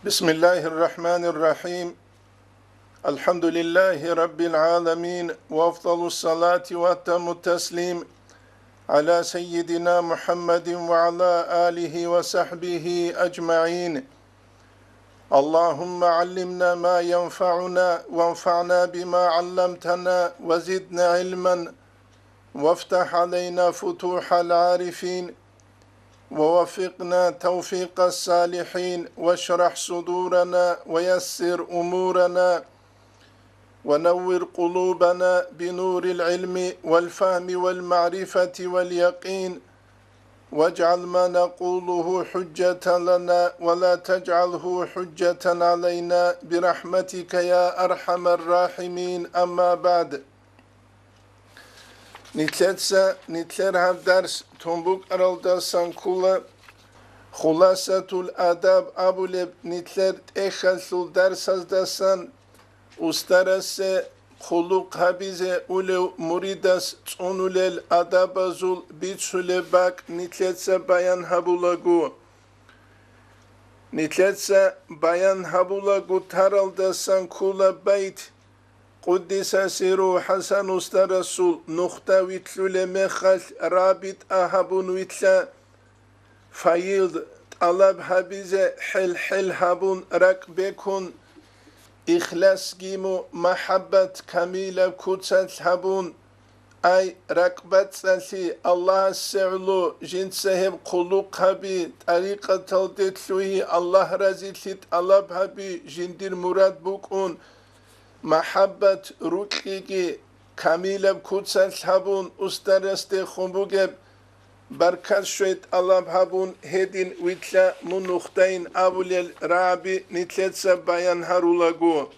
بسم الله الرحمن الرحيم. الحمد لله رب العالمين، وأفضل الصلاة وأتم التسليم على سيدنا محمد وعلى آله وصحبه أجمعين. اللهم علمنا ما ينفعنا وانفعنا بما علمتنا وزدنا علما وافتح علينا فتوح العارفين ووفقنا توفيق الصالحين واشرح صدورنا ويسر أمورنا ونور قلوبنا بنور العلم والفهم والمعرفة واليقين، واجعل ما نقوله حجة لنا ولا تجعله حجة علينا برحمتك يا أرحم الراحمين. أما بعد، nitler have ders tombuk araldasan kula khulasatul adab abuleb nitler ekhalsul dersazdasan ustarase khuluq habize ule muridas tsonulel adabazul bitsule bak nitletsa bayan habulagu taraldasan kula bayt Kuddisa siru Hasan Usta Rasul nokta vitlule mehal rabit ahabun vitla fayild talab habize hel habun rakbekun ihlas gimu mahabbat kamila kutsat habun ay rakbat sali Allah se'lu jinseheb kuluk habi tariqat aldetluhi Allah razitlit alab habi jindir murad bukun Mahabbat rukigi kamilab kutsal habun ustaraste khumbugeb barkat shwet alab habun hedin witla munukhtain abulel rabi nitletsa bayan harulagu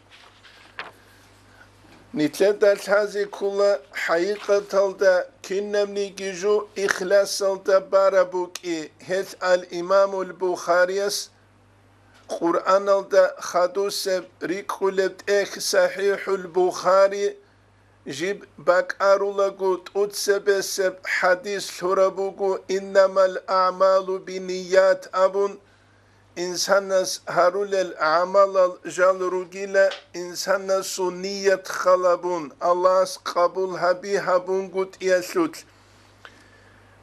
nitletal hazi kula haqiqatalda kinnemni giju ikhlasalda barabuki het al imamul Bukhariyas Kur'an alda khaduseb rikulebt sahihul Bukhari jib bakarulagu tutsebeseb hadis surabugu innamal a'malu biniyat abun insanas harulel amalal jalrugila insanas sunniyat khalabun Allah's kabul habi habun gut yasut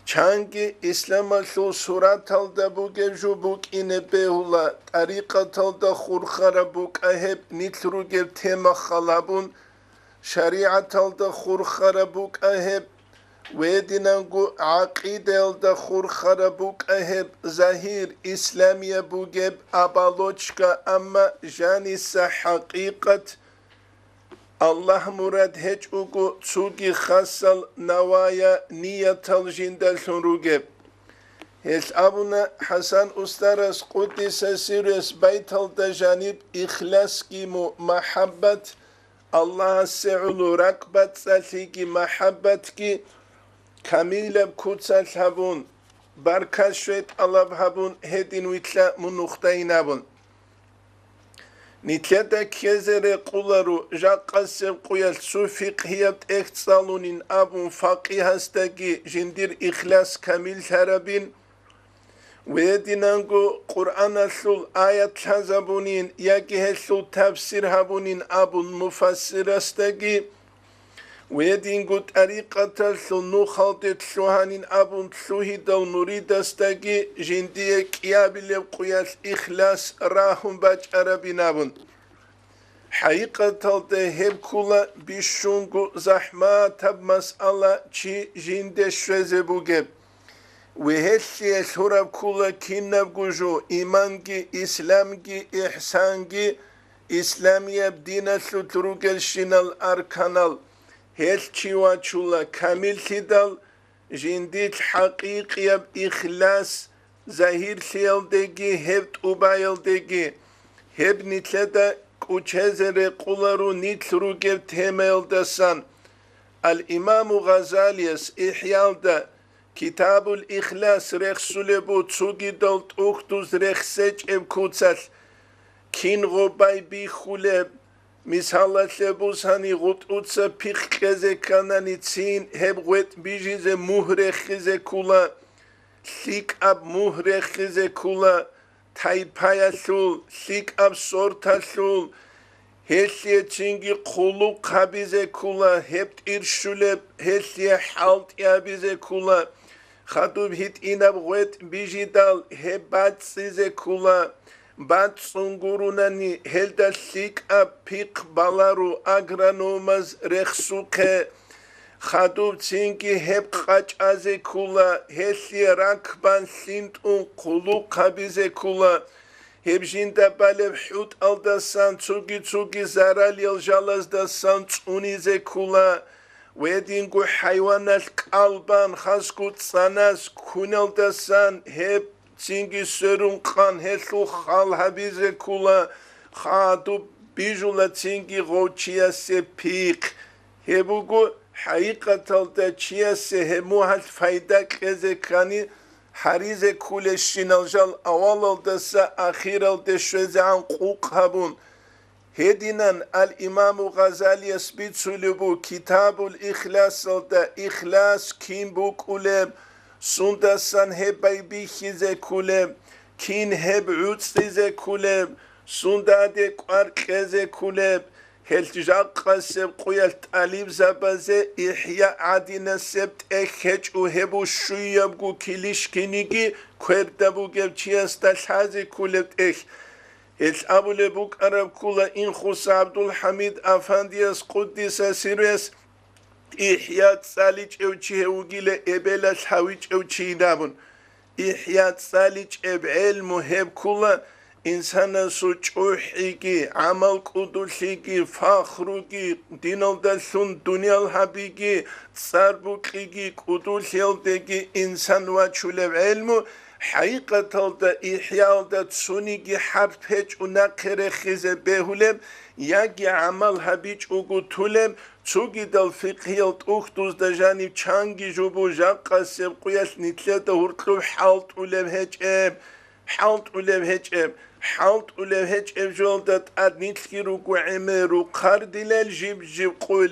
Çangi İslamallu surat alda bu gevju buk ine behula tariqat alda khurkhara buk aheb nitru gev tema khalabun şariat alda khurkhara buk aheb vedinangu aqide alda khurkhara buk aheb zahir İslamiye bu gev abaloçka ama janisa haqiqat Allah murad hiç ugu tsugi khassal nawaya niyatal jindal sunruge. Hiç abuna Hasan Ustaras Kuddise sires baytal da janib ihlas ki mu mahabbat Allah'a se'ulu rakbat saliki mahabbat ki kamilab kutsal habun barkashvet alab habun hedin vitla munukhtaynabun. Nitleda kezere kularu jaqasem kuyal su fiqhiyat eksalunin abun faqihastagi jindir ihlas kamil tarabin ve dinangu Kur'an asul ayat hazabunin yaki hesul tafsir habunin abun mufassirastagi ve dingu tariqat asul nuhaldet suhanin abun suhidal muridastagi jindiye kiyabile kuyal ihlas rahum bac arabin abun Haqiqatalda hep kula bişungu zahma tab mas'ala çi jinde şveze bugeb ve hessiye surab kula kinnab guju imangi islamgi ihsangi islamiyeb dina sutrugel şinal arkanal hel çiva çula kamil sidal jindit haqiqiyeb ihlas zahir siyaldegi hep ubayaldegi hep nitlede Uçezere kularu nitru gev temeldesan Al-İmamu Gazaliyes İhyalda Kitabul İhlas rexsule bu tsugidal tuhtuz rexseç ev kutsal kin gobay bi khuleb mishallatle bu sani gut utsa pik keze kananitsin heb wet bijize muhrechize kula lik ab muhrechize kula taipayalul likab sortalul heliye çingi kulu kabize kula hep irşulep heliye halt ya bize kula Khadub hit inab wet bijidal hebat size kula bat sungurunani helda likab pik balaru agronomaz rexsuke Khadub çingi hep kaç aze kula heliye rakban sintun kulu kabize kula Hepjinda balev hut aldasan tsugi zaral yaljalazdasan tsunize kula Wedingu hayvanal kalban haskut sanas kuneldasan hep çingi sörün kan helu hal habize kula Khadub bijula çingi goçiyase pik Hebugu haqiqatalda çiyase hemuhal fayda kezekani Harize kuleşin aljal aval aldasa ahir alde şvezan kuk habun. Hedinen al İmamu Gazali esbit sulubu kitabul ihlas alda ihlas kim bu kulem sundasan hebay bihize kulem kin heb utsize kulem sundade kar keze kulem Heltijak qaseb qoyalt alib zabaze ihya adina sebt ekheç uhebu şuyabgu kilişkinigi kwerdabu gevçiyasta sazi kulebt ek El abulebuk arab kula in khus Abdul Hamid Afandiyas Quddisa Sires ihya saliç evçi ugile ebelas haviç evçi nabun ihya saliç ebel muheb kula İnsana suçuhigi, amal kudulhigi, fakhrugi, dinaldasun dunyal habigi, sarbukligi, kudulhildegi insan vaçulev elmu, haqiqatalda ihyalda tsunigi harpeç unakere khize behulem, yagi amal habiç ugutulem, Tsugidal fiqhiyalt uhtuzda janib çangi jubu jaqasev quyas nitleda hurtlu halt ulev heçem, halt ulev heçem. Halt ulev heç evjoldat ad nitkiru gu'imeru kardilel jib qul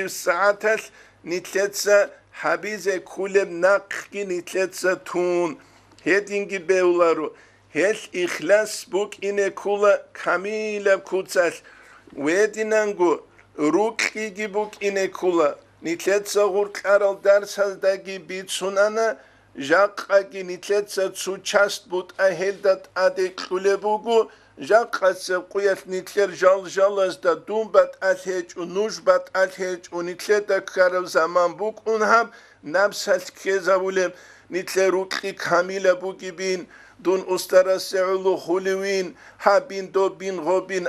saatal nitletsa habize kulem naqki nitletsa tun hedingi beularu hel ihlas buk ine kula kamila kutsal wedinangu rukki gibuk ine kula nitletsa gurqaral darsazdagi bitsunana Jaqagi nitletsa tsuchast but aheldat ade kulebugu Jaqatsa quyat nitler jalazda dumbat alhej unujbat alhej unitleta karav zaman buk unham nabsal kezavulem nitler rukli kamila bugibin dun ustara seulu hulwin habin dobin gobin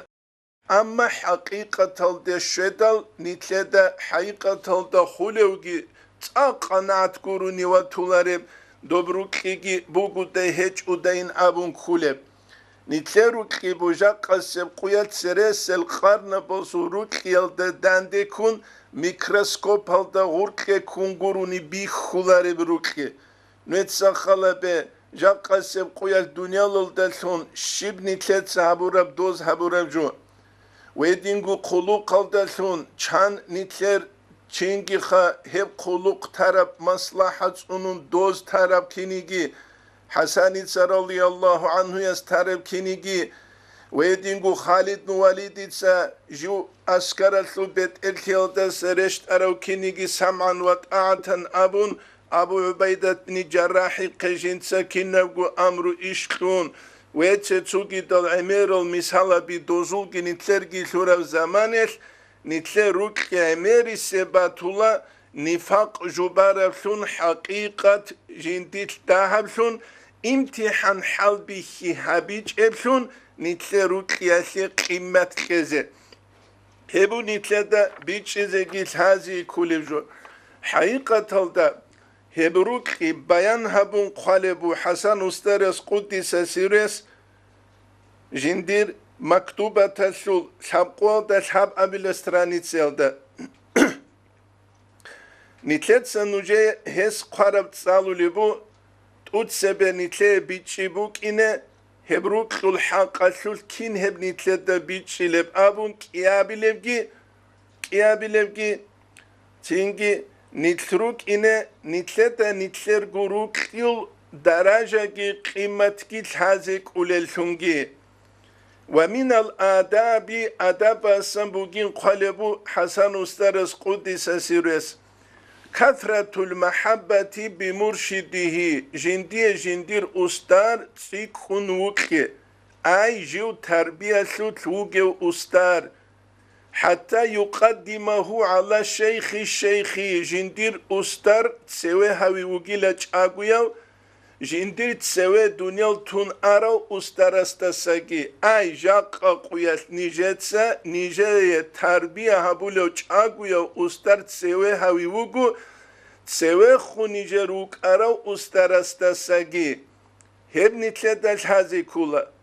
amma haqiqatal de shedal nitleda haqiqatal da hulewgi Qanaat guruni wa tulareb dobruqigi buguday heç udayin abun kuleb nitleruqi bujaqaseb quyat seresel qarna bosuruqi alda dandekun mikroskop alda gurqe kunguruni bi khulareb ruqi netsa khalabe jaqaseb quyat dunyalda son shib nitlet saburab doz haburab jo wedingu qulu qalda son chan nitler Çingi kha hep kuluk taraf maslahat onun doz taraf kinigi Hasan radıyallahu anhu yas taraf kinigi ve dingu Halid bin Walid ise ju askara subet elkilda sereşt arav kinigi sam'an ve ta'atan abun Abu Ubeydet bin Cerrahi qejinsa kinavgu amru işkun ve çeçugi dal emirol mishala bi dozul ginitlergi şurav zamanel Nitle rukki emeri sebatula nifak jubarafsun hakikat jindit dahabsun imtihan halbihi habic ebsun nitle rukkiyasi kıymet keze. Hebu nitle de biçize git hazi kulevju. Hakikatalda hebu rukki bayan habun kalebu Hasan Ustares Kuddise Sires jindir Maktubat sul sabqo da sab abil stranicelda Nitletsa nuje hes qarab tsalulibu tutsebe nitle bichibuk ine hebrukul haqasul kin heb nitleda bichileb abun kiyabilevgi tingi nitruk ine nitleta nitler guruk yul درجة قيمة كي تحازك وللشنجي ومن الآداب أدب سنبوغين قلبو حسن استرس قدس سيرس كثرة المحبة بمرشده جندير أستار تيكون وكي أي جو تربية تلوغي أستار حتى يقدمه على الشيخ جندير أستار تسوي هاوي وغيلة أغويا جندير تسوي دنيا تون أرو أستارستساقي أي جاقا قويات نيجاتسا نيجاية تربية هابولو أغويا أستار تسوي هاوي وغو تسوي خو نيجاروك أرو أستارستساقي هبني تلدال هازي كولا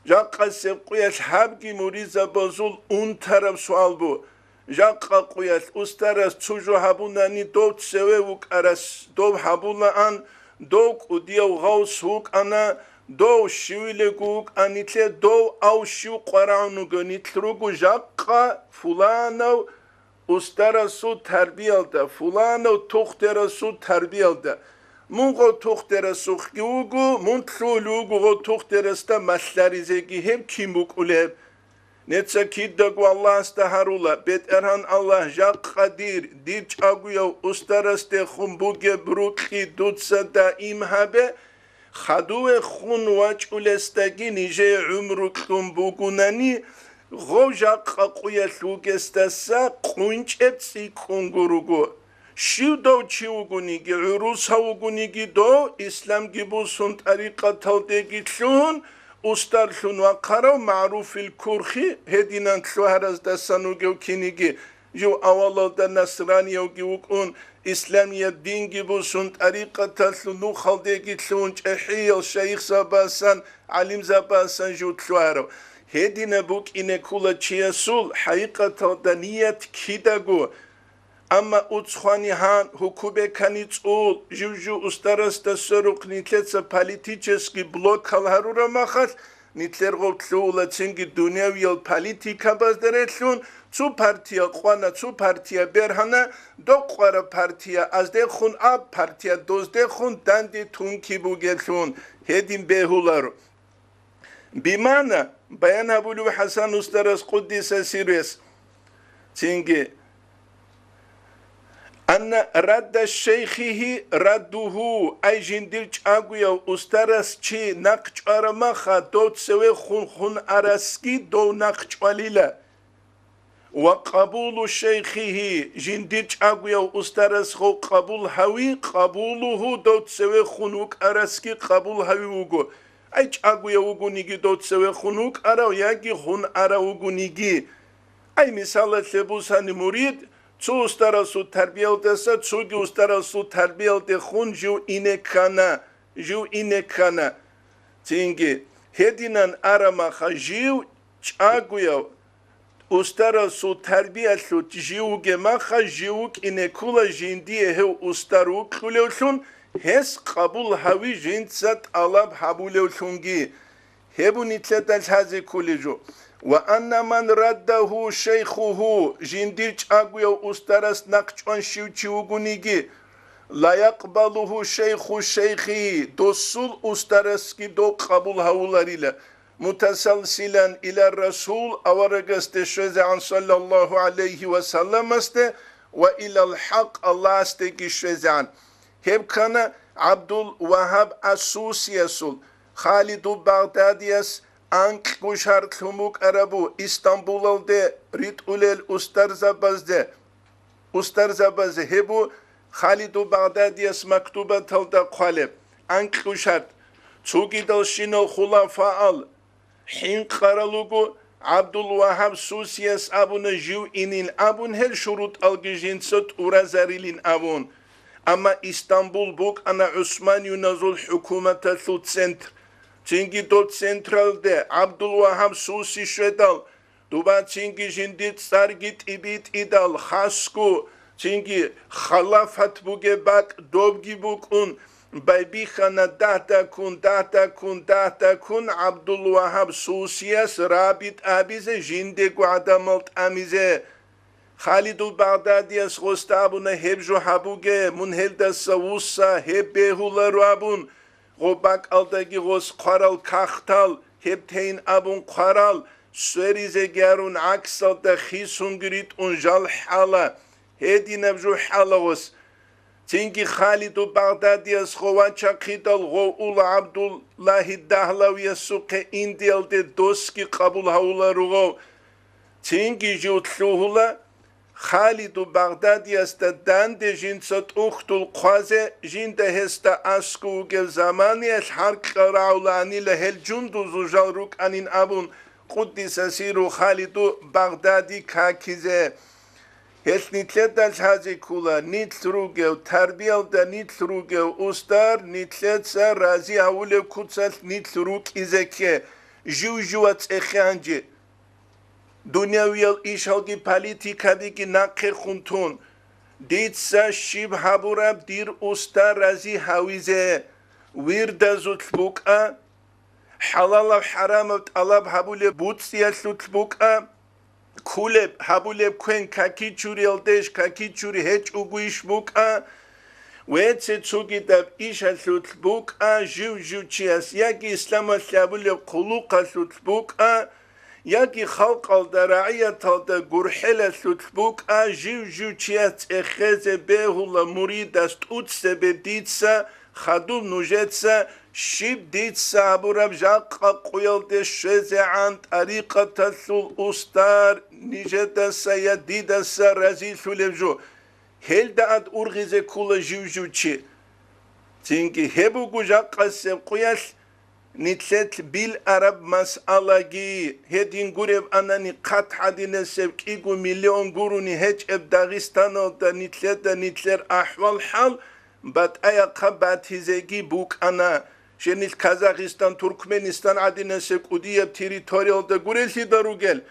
جاقا سبقويات حابكي مريزة بازول اون طرف سوال بو جاقا قويات أستارس تسوجو هابوناني دو تسوي وك أرس دو هابونا أن دوك وديو غوص هوك أنا دو شويلكوك أنيتلي دو أو شو قرانوغو نيتلروغو جاقا فلانو أستارسو تربيالدا فلانو تخترسو تربيالدا مونغو تخترسو خيوغو مونتلولوغو تخترستا مسلريزيكي هم كيموك أوليب نتسا كيدوغو الله استهارولا بيت إرهان الله جاق قدير ديج أغويو أسترستي خنبوغي بروكي دوتسا دائم هابي خدوه خون واج أولستاقي نيجي عمرو خنبوغوناني غو جاق أقويا ثوغستاسا قونج ابسي كونغوروغو شيو دو چيوغونيگي عروس هاوغونيگي دو إسلام جيبوسون طريقة تلديگي تلون أستار شون وقارو معروف الكورخي هدينان تلو هرز دستانوگيو كينيگي جو أولا دا نصرانيو جيوكون إسلامية دين جيبوسون طريقة تلو نو خلديگي تلون جحيل شيخ زباسان علم زباسان جو تلو هرو هدينا بوك إنه كولا چياسول حقيقة دا نيت كيداغو أما أتخواني هان حكومة كانت أول جوجو أسترست سرق نتلتسا политический блок هالهاروره مخص نتلرغو تلولا تنجي دنياوي البوليتيكا بازدرتلون تو partия قوانا تو partия برهانا دو قوارا partия از ده خون آب partия دوزده خون دندي تونكي بوگلون هدين بهولارو بمعنى بيان هبولو حسن أسترس قدس سيريس تنجي أن رد الشيخه رده أي جندير أغويا أسترس چي نقش أرمخا دوت سوي خون أرسكي دو نقش وليلا وقبول شيخه جندير أغويا أسترس خو قبول هوي قبوله دوت سوي خونوك أرسكي قبول هوي وغو أي أغويا وغو نيجي دوت سوي خونوك أراو ياجي خون أراو وغو نيجي أي مثال تبوساني مريد تو استرسو تربیه دسته توگی استرسو تربیه ده خون جو اینه کنه تینگی هدینن ارما خجیو چاگویا استرسو تربیه شو جیوگه ما خجیوک اینه کولا جندیه هو استروک خلیوشون هس قبول هوی جنسات علب حبولوشونگی هبو نیتلتش هزی کولیجو وأن من رده شيخه جندير أغويا أسترس نقشون شيوغونيجي لا يقبله شيخي دوسول أسترسكي دو قبول هولاريلا متسلسلا إلى الرسول أورغست شزعان صلى الله عليه وسلم است وإلى الحق الله استيكي شزعان هب كان عبد الوهاب السوسيسول خالد بغداديس Ank kuşar tumuk arabu İstanbul'da ritulel ustarzabazde hebu Halidu Bağdadiyas maktuba talda qaleb Ank kuşar Çugidal şino hulafaal Hin qaralugu Abdülvahab Susiyas abuna jiv inin abun her şurut algıjinsat urazarilin abun Ama İstanbul buk ana Osman Yunazul hükümete su centr Çünkü dot centralde Abdülvahab Susi şedal Duba çünkü şimdi sargit ibit idal hasku çünkü halafat buge bak dobgi bukun Baybihana dahta kun Abdülvahab Susiyas rabit abize jinde guadamalt amize Halidul Bağdadiyas gostabuna hebju habuge munhelda savussa heb behular abun غوباك ألداقي غوص قرال كاختال هبتين أبون قرال سويريزي جارون عكسال دا خيسون قريت انجال حالا هيدي نبجو حالا غوص تنكي خالد بغدادي اسخوان چاقيدال غو أول عبد الله الدهلاوي السوق انديال دي دوسكي قبول هولا رغو تنكي جوتلوهلا خالد بغدادي استدان دي جنسات اختو القوازي جند هستا اسكو جل زماني الحرق قراولاني لهل جندو زوجال روك انين ابون قدس سيرو خالد بغدادي كاكيزي هل نتلت هذه كلها نتلروجو تربية دا نتلروجو أستار نتلت سر رازي هؤلاء كتسل نتلروك إزكي جوجوات إخانجي دنيويل إشالجي باليتيكا ديكي ناقر خونتون ديت سا شيب هابوراب دير أستار رازي هاويزي ويردا زوتلبوكا حلال وحرام وطلب هابولي بوتسيا سوتلبوكا كولب هابولب كوين كاكي تشوري الدش كاكي تشوري هيج اوغويش بوكا ويتسي تسوغي داب إيشا سوتلبوكا جو تشياس ياكي إسلام السلابولب قلوقا سوتلبوكا ياكي خلق الدراعية تالدا قرحلة سوتلبوكا جو تشياس إخيزي بيهولا مريداست أتسا بديتسا خدوم نوجتسا شيب ديتسا أبوراب جاقا قويل دي شوزي عن طريقة تسول أستار نيجتسا يديدسا رزيل سولبجو هل داد أرغيزي كولا جو تشي تنكي هبوغو جاقا سيب قويل نتلت بالعرب مسألة هدين قرب أناني قط حدين سيب كيغو مليون قروني هج اب داغستان دا نتلت أحوال حال بات ايا قبات هزيجي بوك انا شنيل كازاخستان تركمانستان عدنا سكودية بتريتوريال دا قريسي داروغل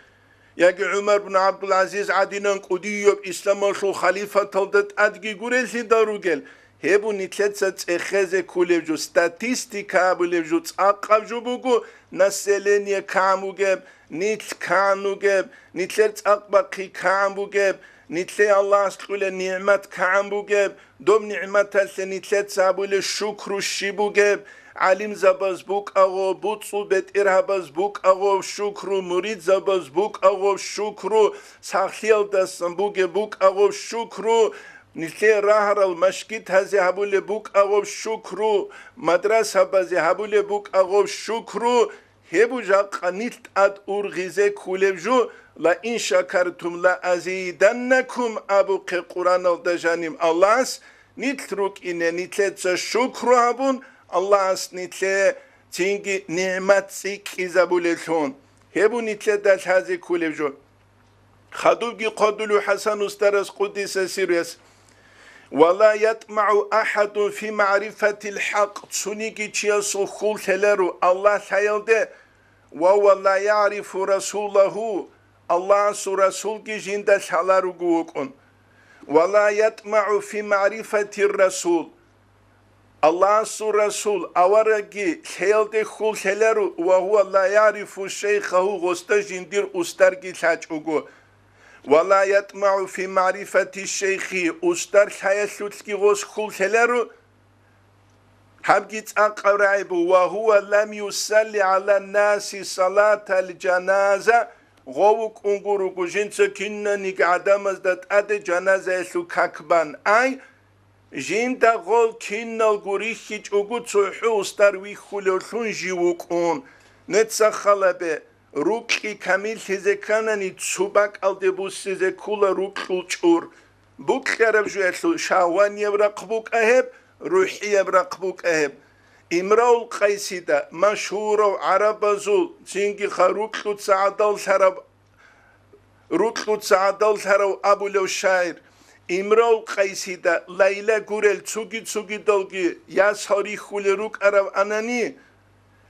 ياكي عمر بن عبد العزيز عدنا قودية بإسلام شو خليفة تلدت ادقي قريسي داروغل هبو نتلتسات اخيزي كوليبجو ستاتيستيكا بوليبجو تاقب جو بوغو نسلينيا كامو جب نتل كانو جب نتلت اقبقي كامو جب نتلي الله سقول نعمت كامو جب دوم نعمت نتلت سابول الشكر الشيبو جب علم زباز بوك اغو بوتسو بيت ارهباز بوك اغو شكرو مريد زباز بوك اغو شكرو ساخيل دستن بوك اغو شكرو نتلي راهر المشكت هزي هبول بوك اغو شكرو مدرسة بازي هبول بوك اغو شكرو هبو جاق نتل اد ارغيزي كولبجو لا إن شكرتم لا أزيدنكم أبو قرآن الدجانيم الله نترك إن نتلت شكر هبون الله نتلت تنجي نعمت سيك إزابولتون هبو نتلت هذه كل جو خدوبي قدلو حسن استرس قدس سيريس ولا يطمع أحد في معرفة الحق تسونيكي تشيسو خول تلرو الله سيلده وهو لا يعرف رسوله الله رسول کی جنده سالارو گوکن ولا يطمع في معرفة الرسول الله رسول اورگی سیلده خول سلارو وهو لا يعرف شيخه غست جندير استرگی ساچوگو ولا يطمع في معرفة الشيخ استر سيسوتسكي غس خول سلارو حبجت اقرعب وهو لم يصلي على الناس صلاة الجنازة غوك انغورو جنس كنا نيك عدمز دات اد جنازه سو كاكبان اي جندا غول كنا الغوريخيج اوغو تسوحو استروي خلوشون جيوكون نتسخلبه روكي كامل هزكانني تسوباك الدبوس زكولا روكلچور بوك خرب جوسو شاوان يبرقبوك اهب روحي يبرقبوك اهب امرأة القيسيدة مشهورة عرب زول تنجي خروكلو تسعدال سرب روكلو تسعدال سرب أبو لو شاعر امرأة القيسيدة ليلى قرل تسوغي دلغي يا ساري خولي روك عرب أناني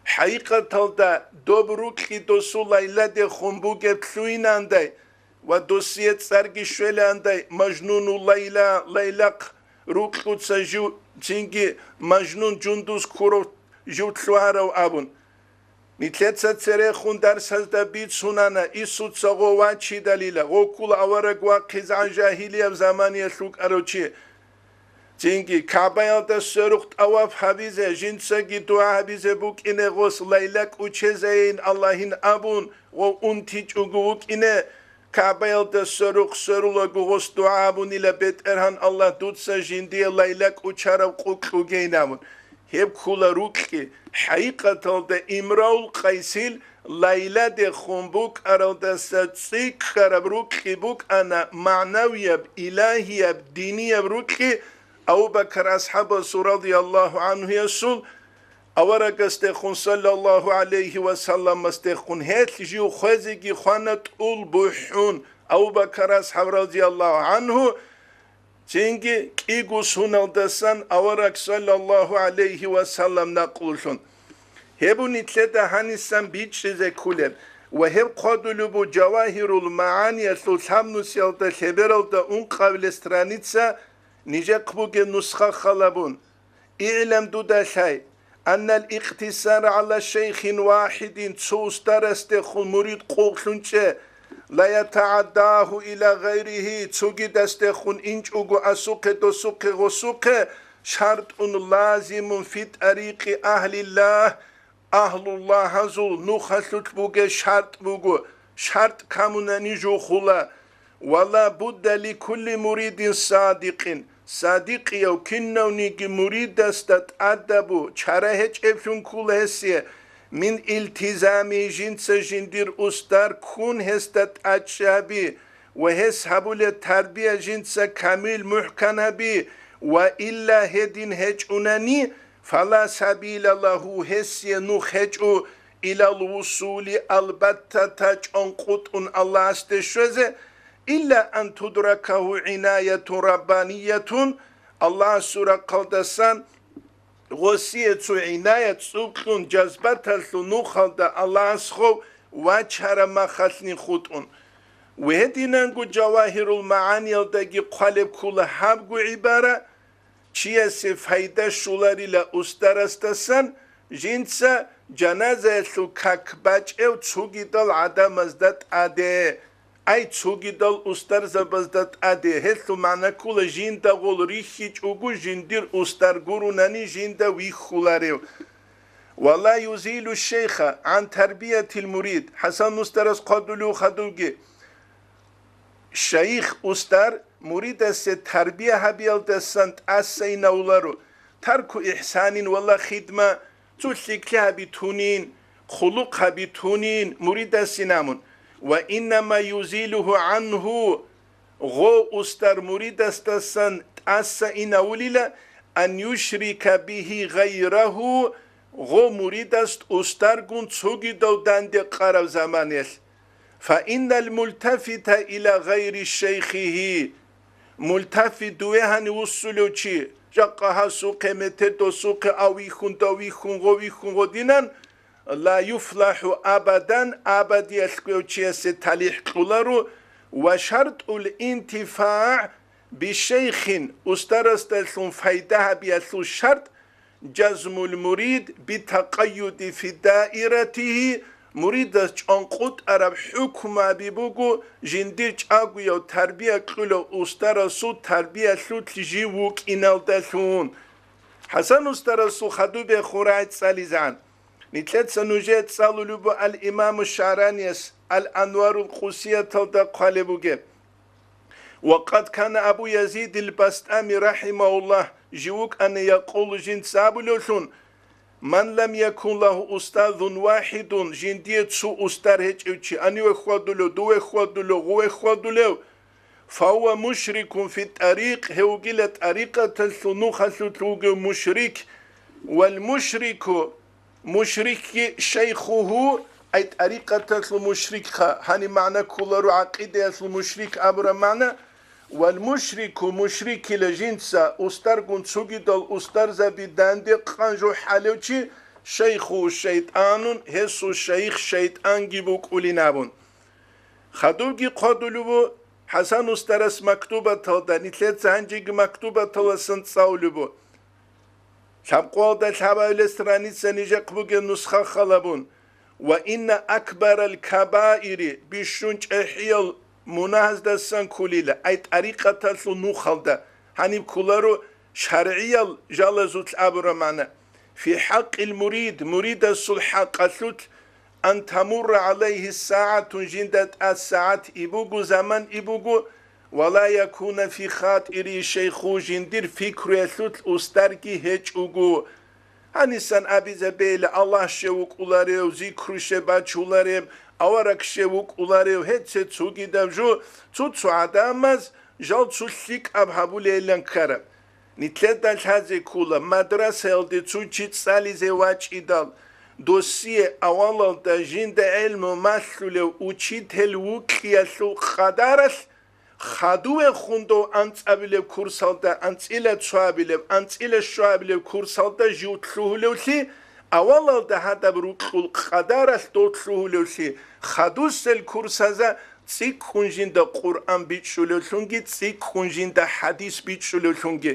حقيقة تلدا دوب روكي دوسو ليلى دي خنبوغ بتلوين انداي و دوسيت سرگي شويلة انداي مجنون ليلى روكلو تسجو تنجي مجنون جندوس كورو جوتلوهارو أبون نتلتسا تسريخون درس هزدا بيت سنانا إيسو تساغو واتشي دليلا غوكول عوارق واقز عن جاهلية بزمانية سوك أروچي Çünkü Kabe'de sörük tavaf habize, jinsagi dua habize buk ine gos laylak uçezeyin Allah'ın abun o untiç uguvuk ine Kabe'de sörük sörüle gos dua abun ile beterhan Allah tutsa jindiye laylak uçara kuk geynamın. Hep kula rukki hakikaten imraul qaysil layla de khumbuk arada satsik karabrukki buk ana manaviyab ilahiyab diniyab rukki Abu Bakr ashabı radıyallahu anhu yasul avara gastehun sallallahu aleyhi ve sellem mastehun het jiu khazigi khanat ul buhun Abu Bakr ashabı radıyallahu anhu çünkü igus hunaldasan avarak sallallahu aleyhi ve sellem nakulsun hebu nitlede hanisan biçize kulem ve hep kadulu bu cevahirul maani yasul samnus yalda seberalda kavle stranitsa nice kbuge nuskha khalabun i'lem duda şey annel iktisar ala şeyhin vahidin çustareste khul murid qoqlunche la yataaddahu ila gayrihi çugi deste khun inç ugu asuke dosuke gosuke şartun lazimun fit tariqi ahlillah ahlullah hazul nukhasut buge şart bugu şart kamunani jukhula valla budda li kulli muridin sadiqin Sadik yav kinnavni ki muridastat adabu çara hiç efun kul hesiye min iltizami jinsa jindir ustar kun hestat açabi ve heshabule terbiye jinsa kamil muhkanabi ve illa hedin hiç unani fala sabila lahu hesiye nuh hiç u ilal vusuli albatta taç on kutun Allah asteşveze İlla en tudrakahu inayetu rabbaniyetun Allah sura kaldasan gosiyetu inayet subkun cazbatalsu nukhalda Allah askhov vaçhara makhalni khutun ve hedinengu cevahirul maaniyaldaki qaleb kula habgu ibara çiyesi fayda şularıyla ustarastasan jinsa canazesu kakbaç ev çugidal adamazdat ade Ay çugidal ustar zabazdat ade hesu mana kula jinda gol rihiç ugu jindir ustar gurunani jinda vihularev. Valla yuzilu şeyha an terbiyetil murid. Hasan ustaras kadulu khadugi. Şeyh ustar murid esse terbiye habiyal desant assayna ularu. Tarku ihsanin valla khidma tusikli habitunin khuluk habitunin murid essinamun. Ve innema yuziluhu anhu go ustar muridastasan assa inavulila an yushrika bihi gayrahu go muridast ustar gun tsugidav dande qarav zamaniyas fa innal multafita ila gayri şeyhihi multafidu hani usuluchi jaqaha suqe metedo suqe awihun dawihun govihun godinan La yuflahu abadan abadiyet göçiyesi talih kularu ve şartul intifa bi şeyhin ustarastelsun faydaha biyasu şart cazmul murid bi taqayyudi fi dairetihi muridas çonqut arab hukma bi bugu jindir çaguyo terbiye kılo ustarasu terbiye su tjivuk inaldasun Hasan ustarasu khadu be khurayt salizan Nitlet sanujet salulubu al-İmam-ı Şaraniyes al-Anvarul Kusiyye talda kalebuge. Ve kad kana Abu Yazid el-Bastami rahimahullah jivuk ane yakulu jin sabulusun man lam yakun lahu ustazun vahidun jin diye su ustar hiç evçi ani ve khwadulu duve khwadulu guve khwadulu فهو مشرك في الطريق هوجل طريقة السنوخ سلوك مشرك والمشرك مشرك شيخه أي طريقة المشرك هني معنى كلر عقيدة المشرك أمر معنى والمشرك مشرك لجنسا أسترقون سجد الأستر زبيدان دي قنجو حالوشي شيخه شيطان هسو الشيخ شيطان جيبوك أولينابون خدوكي قدلو حسن أسترس مكتوبة تلدا نتلت زهنجيك مكتوبة تلسن تصاولو Şapqolda şabayla stranitsa nicek bugün nuskha khalabun ve inne akbarel kabairi bişunç ehyal munahazdasan kulile ay tariqatal su nukhalda hani kularu شرعية جلزت أبرمانا في حق المريد مريد الصلح قتلت أن تمر عليه الساعة جندت الساعة إبوغو زمان إبوغو ولا يكون في خاطري شيخو جندر فكر يثلت أستركي هج أوغو هنسان أبي زبيل الله شوك أولاريو ذكر شباش أولاريو أورك شوك أولاريو هتسي تسوغي دفجو تسو عدامز جال تسوشيك أبهابو ليلان كرم نتلدال هذه كولا مدرسة يلدي تسوشيت سالي زواج إدال دوسيه أولا دا جند علم مسلو وچيت الوكيسو خدارس خدوه خوندو انت ابله کورسال دا انت ایله چوابله انت ایله شوابله کورسال دا جوتلوهلوسی اولا دا هدا بروکل خدارس دوتلوهلوسی خدوسل کورسازا تسیک خونجین دا قرآن بیچولوسونگی تسیک خونجین دا حدیث بیچولوسونگی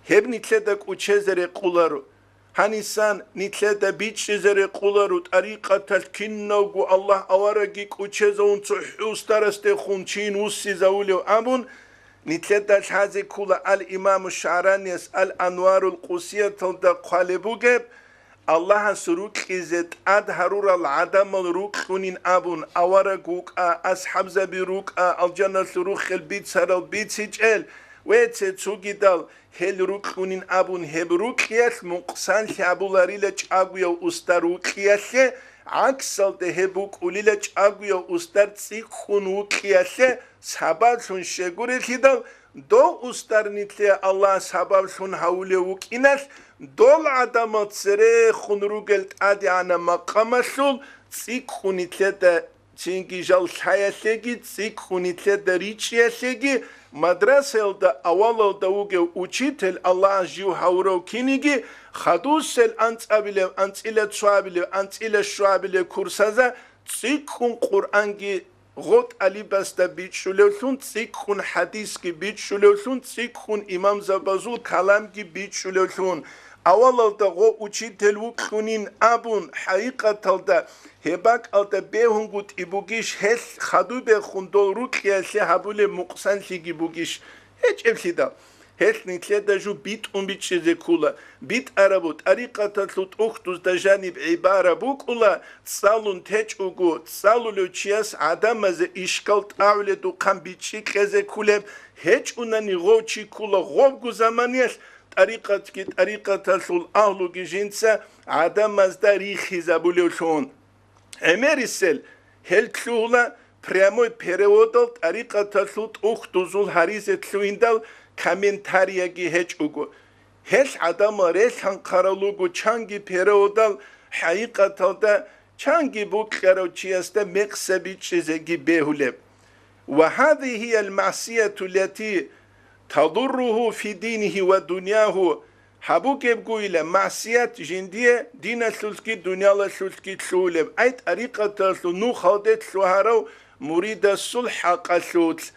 هب نیتله دا کوچه قولارو هنسان نیتله دا بیچه قولارو طریقه تلکیننوگو الله آوارگی کوچه زون تحوسترست خونچین وسی زولیو امون نیتله دا حزی کولا الامام الشعرانیس الانوار القوسیه دا قالبوگب الله سروك إزت أدهرور العدم الروك خونين أبون أورجوك أصحاب زبيروك الجنة سروك البيت سر البيت سجل ويتسوجي دال هل روك خونين أبون هبروك يس مقصان شابولاري لج أقويا أستروك يس عكسل تهبوك أولي لج أقويا أستر تسيك خونوك يس سبب سون شجورة هدال دو أستر نتلي الله سبب سون هوليوك إناس دول عدمات سري خنروغلت عدي عنا مقامسول تسيك خونيتلتا تسينكي جال سايسيكي تسيك خونيتلتا ريچيسيكي مدرسة دا أولا دوغي وچيتل الله جيو هورو كينيكي خدوسل أنت أبلي أنت إلا تشوابلي أنت إلا شوابلي كورسازا تسيك خون قرآنكي غوت علي بستا بيتشولوسون تسيك خون حديث كي بيتشولوسون تسيك خون إمام زبازول كلام كي بيتشولوسون أولا دا غو وچيتل وكونين أبون حقيقة دا هباك ألتا بيهون قد إبوغيش هس خدو بيخون دول روكيا سي هبولي مقصان سيگي بوغيش هيج إبسي دا هس نتلي دا جو بيت بيت شزي كولا بيت أرابوت أريقة تلوت أختوز دا جانب عبارة بوكولا تسالون تيج أوغو تسالو لو چياس عدم از إشكال تاولي دو قم بيت شي كزي كولب هيج أوناني غو چي كولا غوغو زمانيس طريقة تلسول أهلو جنسا عدم از دا ريخي زبوليوشون اميرسل هل تلولا прямой переводал طريقة تلسول أختوزول هاريزة تلويندال комментарияги هج угу هل عدم ريسان قرالوغو چانگي переводал حقيقة دا چانگي بوكرو چياستا مقصبي چيزگي بيهولب وهذه هي المعصية التي تضره في دينه ودنياه حبوك بقول معصية جندية دين السلسكي دنيا السلسكي تسولب أي طريقة تسلو نو خالدت سوهارو مريد الصلح قسوت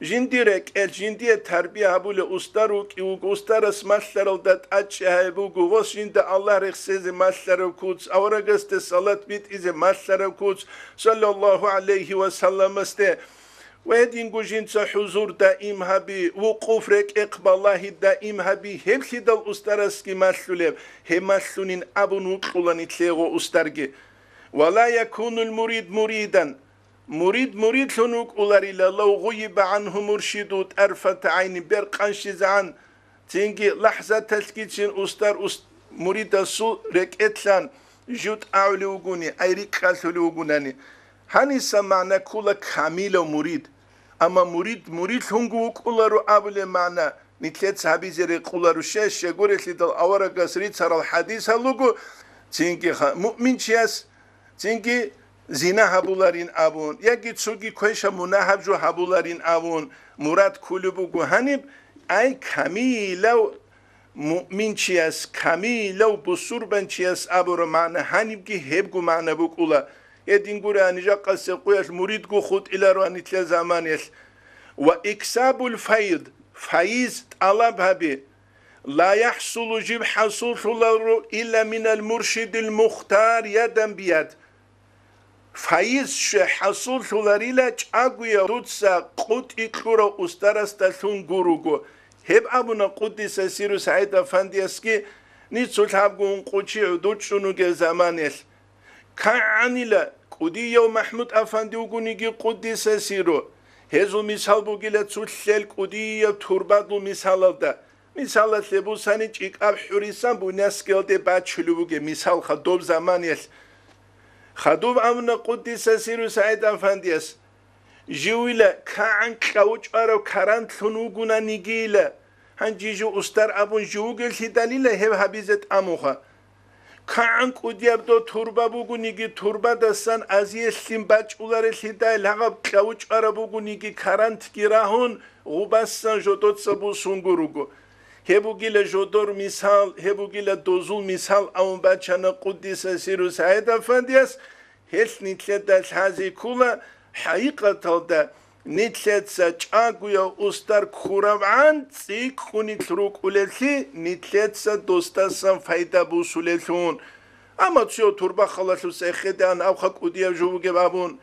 جنديرك الجندية تربية هبول أستروك يوك أسترس مسلرو دات أتشه هبوك ووس جند الله رخصيز مسلرو كوتس أورغست صلاة بيت إذا مسلرو كوتس صلى الله عليه وسلم استه وهدين جنس حضور دائم هبي وقوف رك إقبال الله دائم هبي هم خدال أسترسكي مسلوب هم مسلونين أبون وقلن تلغو أسترجي ولا يكون المريد مريدا مريد لنوك أولاري لو غيب عنه مرشدود أرفة عين برقنش زعان تنجي لحظة تسكيتشين مريد السو رك إتلان جود أعلي وقوني أي رك خاسولي وقوناني هاني سمعنا كل كامل مريد أما مريد هنگو كولارو أبل معنا نتلت صحابي زري كولارو شاش يقولت لدى الأورق سريت سر الحديث هلوغو تنكي مؤمن شياس تنكي زنا هبولارين أبون يجي تسوغي كويشا مناهب جو هبولارين أبون مراد كولبوغو هنب أي كاميلو مؤمن شياس كاميلو بسوربن شياس أبور معنا هنبكي هبغو معنا بوكولا يدين قرأ نجا قصة قويش مريد قو خود إلى رواني تلا زمان يس وإكساب الفيض فايز طلب هبي لا يحصل جيب حصول إلا من المرشد المختار يدا بيد فايز حصول سولاريلا أقويا دوتسا قوت إكورا أسترستا ثون قروغو هب أبونا قدس سيرو سعيد أفنديسكي نيتسول حابقون قوشي عدود شنوغ زمانيل كعنيلا قديو محمود أفندي وقونيجي قدس سيرو هزو مثال بوغيلا تسول قديو تربادو مثال دا مثال ثبو ساني چيك أب حريسان بو نسكيل دي باتشلوغي مثال خدوب زمانيل خدوب أمنا قدس سيرو سعيد أفنديس جويلا كعن كاوش أرو كاران ثنوغونا نيجيلا هن جيجو أستار أبون جوغل هداليلا هب حبيزت أموخا كعن قدياب دو تربا بوغو نيجي تربا دستان ازيه سلم باچ اولار هداي لغب كاوش أرو بوغو نيجي كاران تكيراهون غوباستان جودوت سبو سونغوروغو هبو گيلا جودور مثال هبو گيلا دوزول مثال أون باچانا قدس سيرو سعيد أفنديس هس نتلت داس هازي كولا حقيقة دا نتلت ساچاقويا أستار كورابعان تسيك خوني تروك أوليثي نتلت سا دوستاسان فايدة بوسوليثون أما تسيو تربا خلاصو سيخدان أو خاك أوديا جووغي بابون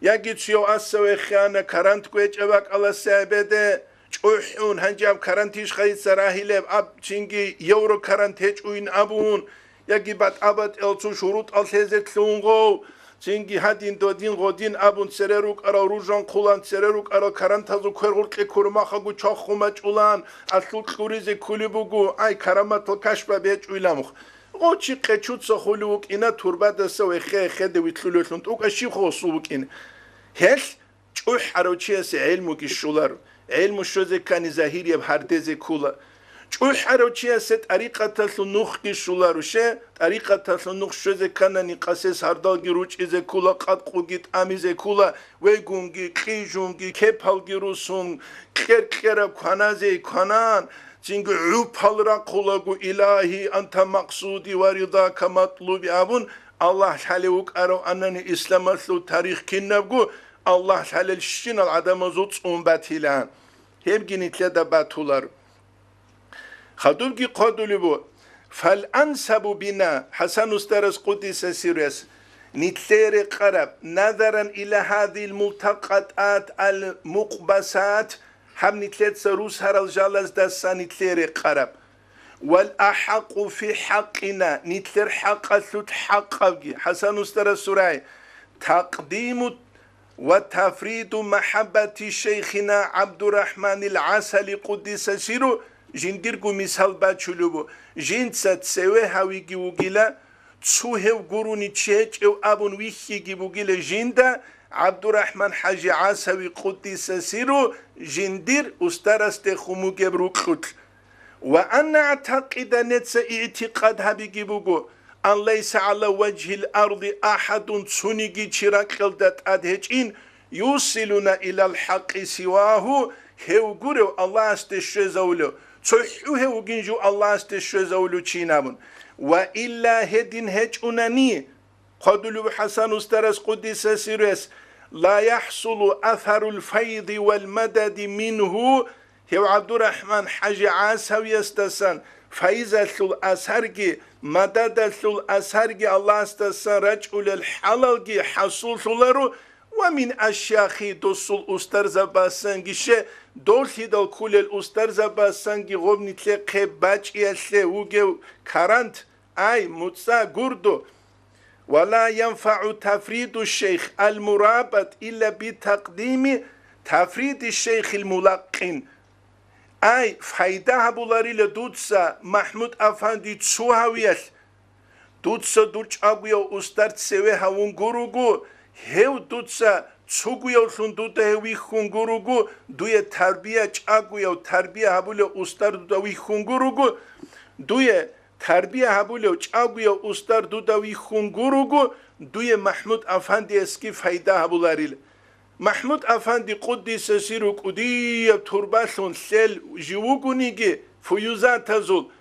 ياگي تسيو أسوي خيانا كارانت كويج أباك على سابده چوحون هنجاب كارانتيش خيط سراهيلب أب چينجي يورو كارانتيج وين أبون ياگي بات أبات ألتو شروط ألتزت لونغو چينجي هادين دودين غودين أبون سرروك أرا روجان قولان سرروك أرا كارانتازو كورغورقي كورماخاگو چاخوماچ أولان أسلو كوريزي كوليبوگو أي كارامات الكاشبا بيج ويلامخ غوچي قچوت سخولوك إنا تربا دسو خي دويتلولوتلون توك أشي خوصوك إن هل چوح أروچيس علموك الشولار علم الشوزة كان زهير يبهردز كولا چوح أروچيس طريقة تلنوخ الشولاروشه طريقة تلنوخ شوزة كان نقاسس هردالگي روچ إز كولا قد قوگيت أميز كولا ويگونگي قيجونگي كيبالگي روسون كير كانازي كانان چنگ عوپال را قولاگو إلهي أنت مقصودي ورضاك مطلوبي أبون الله حلوك أرو أنني إسلام أسلو تاريخ كنبگو الله حلال شين العدم زوت باتيلان هم جنيت لدا باتولار خدوبكي قادولي بو فالأنسب بنا حسن استرس قدس سيريس نتلير قرب نظرا إلى هذه الملتقطات المقبسات هم نتلت سروس هرال جالس دسا نتلير قرب والأحق في حقنا نتلير حق ثت حق حسن استرس سراي تقديم وتفريد محبة شيخنا عبد الرحمن العسل قدس سيرو جنديرغو مثال باتشلوبو جنسة تسوي هاويجي وجيلا تسوهو قروني تشيج او ابون ويخيجي وجيلا جندا عبد الرحمن حاجي عسوي قدس سيرو جندير استرست خموجي بروكوت وأنا أعتقد نتس اعتقاد هبيجي بوغو أن ليس على وجه الأرض أحد سنجي شراكلدت أدهجين يوصلنا إلى الحق سواه هو قروا الله استشزولو تحو هو جنجو الله استشزولو چينامون وإلا هدين هجوناني قدلو حسن استرس قدس سيرس لا يحصل أثر الفيض والمدد منه هو عبد الرحمن حاجي عاسوي يستسن فايزة الأسهرجي مدد الأسهرجي الله استسن رجل الحلالجي حصول ثلارو ومن أشياخي دوسل أسترزا باسنجيشه دولتي دل كل الأسترزا باسنجي غبني تلقي باج يسلي وجو كارنت أي متسا قردو ولا ينفع تفريد الشيخ المرابط إلا بتقديم تفريد الشيخ الملقن أي فايدة بولاري لدودسا محمود أفندي تسوهاويل دودسا دولش أبويا أستار تسوي هاون غروغو هاو دودسا تسوغويا لندوده هاوي خونغروغو دوية تربية أبويا تربية هابولي أستار دوداوي خونغروغو دوية تربية هابولي أبويا أستار دوداوي خونغروغو دوية محمود أفندي اسكي فايدة هابولاري محمود أفندي قدس سيرو قدية ترباسون سيل جيوغونيجي فيوزات تزول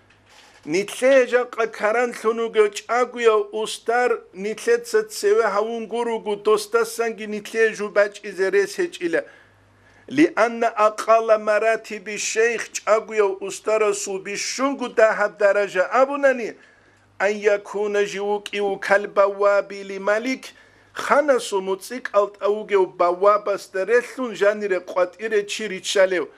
نتلجا قكران ثنوغو چاقويا أستار نتلت ستسوي هاون غروغو دوستاسانجي نتلجو باج إزريس هج إلا لأن أقل مراتب الشيخ چاقويا أستار صوبي شنغو دهب درجة أبوناني أن يكون جيوكي وكالبوابي لملك خانسو متسيك ألت أوغيو بوابا سترسلون جانير قواتير چيري چاليو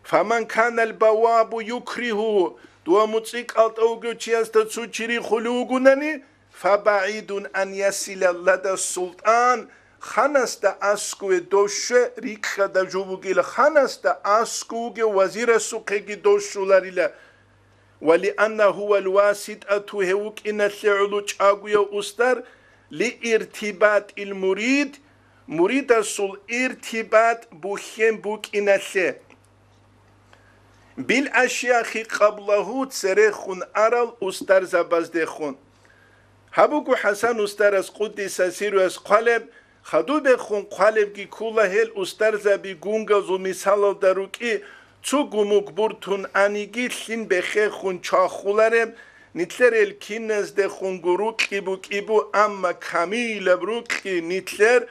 فمن كان البواب يكره دو مصيق التوغو تشياستا تسوچيري خلوغونني فبعيد أن يصل لدى السلطان خانستا اسكو دوش ريكا دا جوبوغيل خانستا اسكو وزير سوقي دوشولاريلا ولأنه هو الواسط أتوهوك إن الثعلو تشاغويا أستر لإرتباط المريد مريد السل ارتباط بوخيم بوك إن الثع بالأشياخ قبله تسرخون أرال أستر زبازدخون هبوكو حسن أستر از قدس سيرو از قلب خدو بخون قلب گی کولا هل أستر زبي گونگا زو مثال داروكي تو گوموك بورتون انيگي لين بخي خون چاخولارم نتلر الكينز ده خون گروكي بوك إبو أما كاميل بروكي نتلر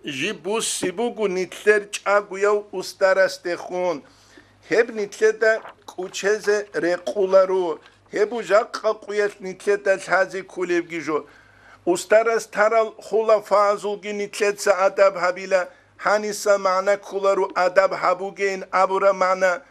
جيبو سيبوغو نتلر چاگو يو أستر است خون هب نتلر ده كوچز رقولارو هبو جاقا قويت نتلر ده الحازي كوليب گيجو أستر است ترال خولا فازوغي نتلر سعدب هبيلا هانيسا معنى كولارو أدب هبوغين أبورا معنى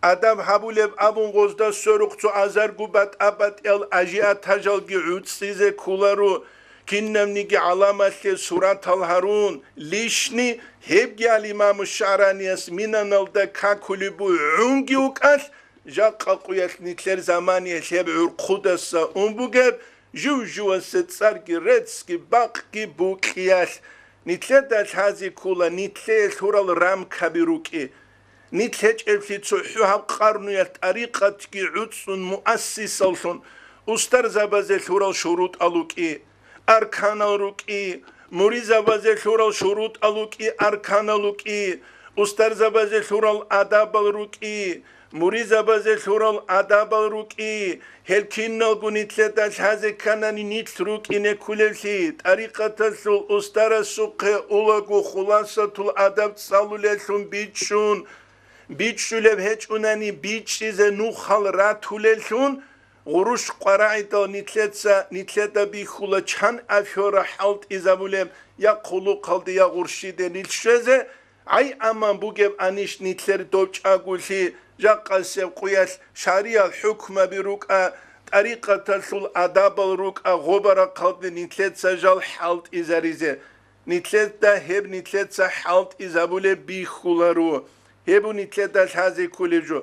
أدب هبولب أبون غزدا سرقتو أزر قبات أبات أجيات تجالغي عدسيزة كولارو كنم نيجي علامة سورة الهارون ليشني هبجي الإمام الشعراني اسمينا نلدا كاكوليبو عونجي وكاش جاقا قويت نتلر زماني هب عرقودسا أمبوغب جو ستسارغي رتسكي باقكي بوكياش نتلر داش هازي كولا نتلر ثورال رام كبيروكي نتلر الفي تسوحوها قرنية طريقة كي عدسون مؤسسة أستر زبازي ثورال شروط ألوكي أركان ألوكي مري زبازي ثورال شروط ألوكي أركان ألوكي أستر زبازي ثورال أداب ألوكي مري زبازي ثورال أداب ألوكي هلكين نلقو نتلر داش هازي كاناني نتلروك إنه كولفي طريقة الثول أستر السوق أولاغو خلاصة الأداب تصالو للثون بيتشون بيتشولب هيج أناني بيتشيزة نوخال راتو للثون غروش قرائدو نتلتا بيخولا چان أفيورا حالت إزابولم يا قلو قلد يا غرشيده نتشوزه أي أمان بوغب أنيش نتلر دوبچ أقولي جاقا سيب قوياش شاريا الحكم بروكا طريقة الثول أداب الروكا غبرا قلد نتلتا جال حالت إزاريزه نتلتا هب نتلتا حالت إزابولم بيخولا رو هبو نتلتا الحازي كوليجو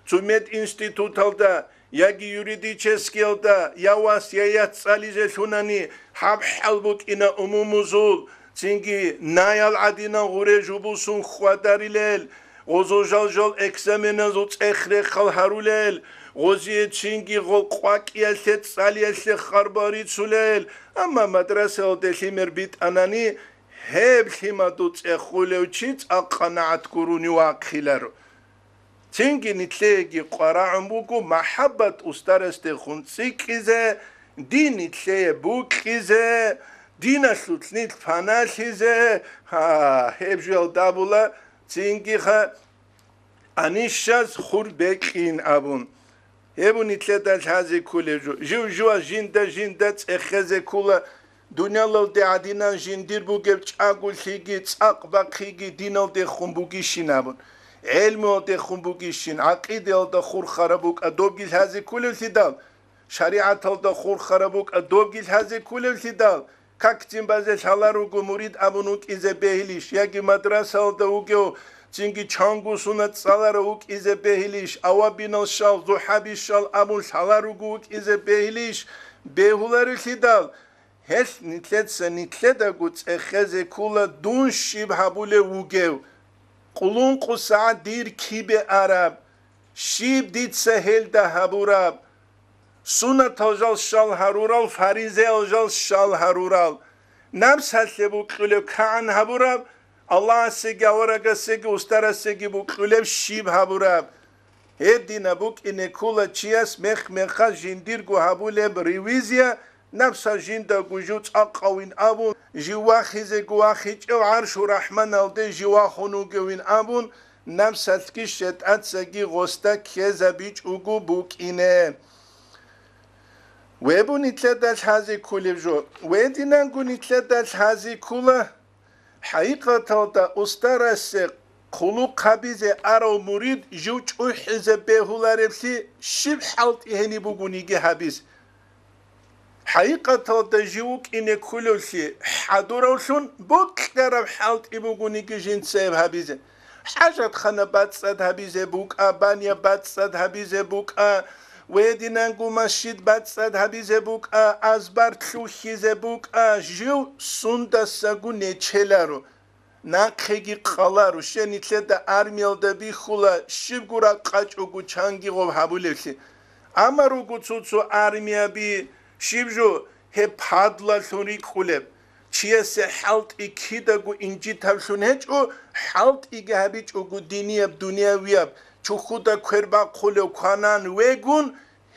تمد انستيتوتالدا ياجي يوريديچسكيلدا ياواس يايات ساليزه ثوناني حب حلبوك إنا أموموزول تينجي نايال عدينا غوري جوبوسون خواداريلل غوزو جال اكزامينازو تخري خالهارولل غوزي تينجي غول قواك يالتت ساليالتي خارباري تسولل أما مدرسة دلي مربيت أناني هب لما دوت اخولو چيت اقناعت كوروني واقخيلارو تينجي نتلاقي قراعن بوكو محبة أسترست خنسيكيزة دي نتلاقي بوكيزة دي نسلوتنيت فاناشيزة هب جوال دابولا تينجي خا أنيشاز خوربكين أبون هبو نتلاقي الحازي كولي جو جندا تأخذ كولا دنيا لو دي عدينا جندير بوغب تشاقول خيجي تساق خيجي دينال دي خنبوكي شنابون علم دي خنبوكي شن عقيدة دا خور خربوك أدوبجي هذه كل الثدال شريعة دا خور خربوك أدوبجي هذه كل الثدال كاكتين بازش هلاروغو مريد أبونوك إذا بهليش ياجي مدرسة دا وغيو تينجي چانگو سنت سالاروك إذا بهليش أوابين الشال زحابي الشال أبون هلاروغوك إذا بهليش بهولار الثدال هش نتلتا قوت اخذ كولا دون شيب هبول وغيو قلون قصع دير كيب عرب شيب ديت سهل ده هبوراب سنة الجال شال هرورال فريزة الجال شال هرورال نفس هسه بقلب كان هبوراب الله سيجا ورقا سيجا استرا سيجا بقلب شيب هبوراب هدي نبوك إن كولا تشياس مخا جندير قو هبول بريويزيا نفس جندا وجود أقوين أبون جواخيز جواخيج أو عرش الرحمن ألدي جواخونو جوين أبون نفس الكشت أتسجي غستا كيزا بيج أوجو بوك إنه ويبو نتلدش هذه كل جو ويدينا نقول نتلدش هذه كلها حقيقة تلدا أسترس خلو قبيزة أرو مريد جوج أحزة بهولاربسي شب حالت إهني بغونيجي حبيز حقيقة تجيوك إن كلوسي حضوروسون بكتر حالت إبغونيجي جنسيب حبيزة حاجة خنا باتسد حبيزة بوك بانيا باتسد حبيزة بوك ويدينانغو مسجد باتسد حبيزة بوك أزبار تلوخيزة بوك جو سوندا ساغو نيچلارو ناقخيگي قالارو شنيتلدا ارميلدا بيخولا شيبگورا قاچوگو چانگيغو حبولسي اماروگو څوڅو ارميا بي شيبجو هي پادلا سوري خولب چيس حالت اكيدگو انجي تاوشونهچو حالت ايگهبيچوگو دينياب دنياوياب چو خودا كربا خولو كانان ويگون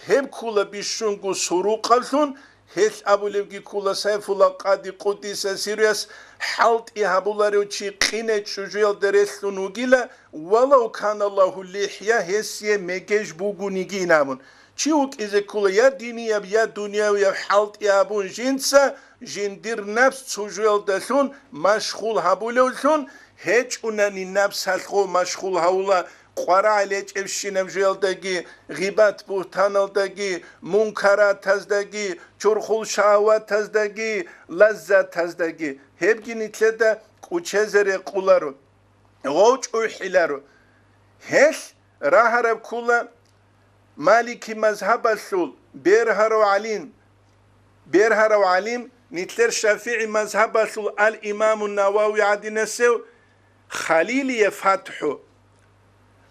هم كولا بيشونگو سورو قالسون هيس أبوليفجي كولا سيفولا قادي قديس سيريس حالت إهابولاريو چي قينة شجويل درستو نوغيلا ولو كان الله ليحيا هيسيه ميجيش بوغونيجي نامون چيوك إذا كولا يا ديني يا دنيا يا حالت إهابون جنسا جندير نفس شجويل دسون مشغول هابوليوسون هيج أناني نفس هالخو مشغول هاولا قرا عليك افشينم جيلدگي غيبات بوتانلدگي منكرات تزدگي چرخول شهوات تزدگي لذت تزدگي هبگي نتلدا قوچزر قولارو غوچ اوحيلارو هش راهرب كولا مالكي مذهب السول بيرهرو عليم نتلر شافعي مذهب السول الامام النووي عدنسو خليل فتحو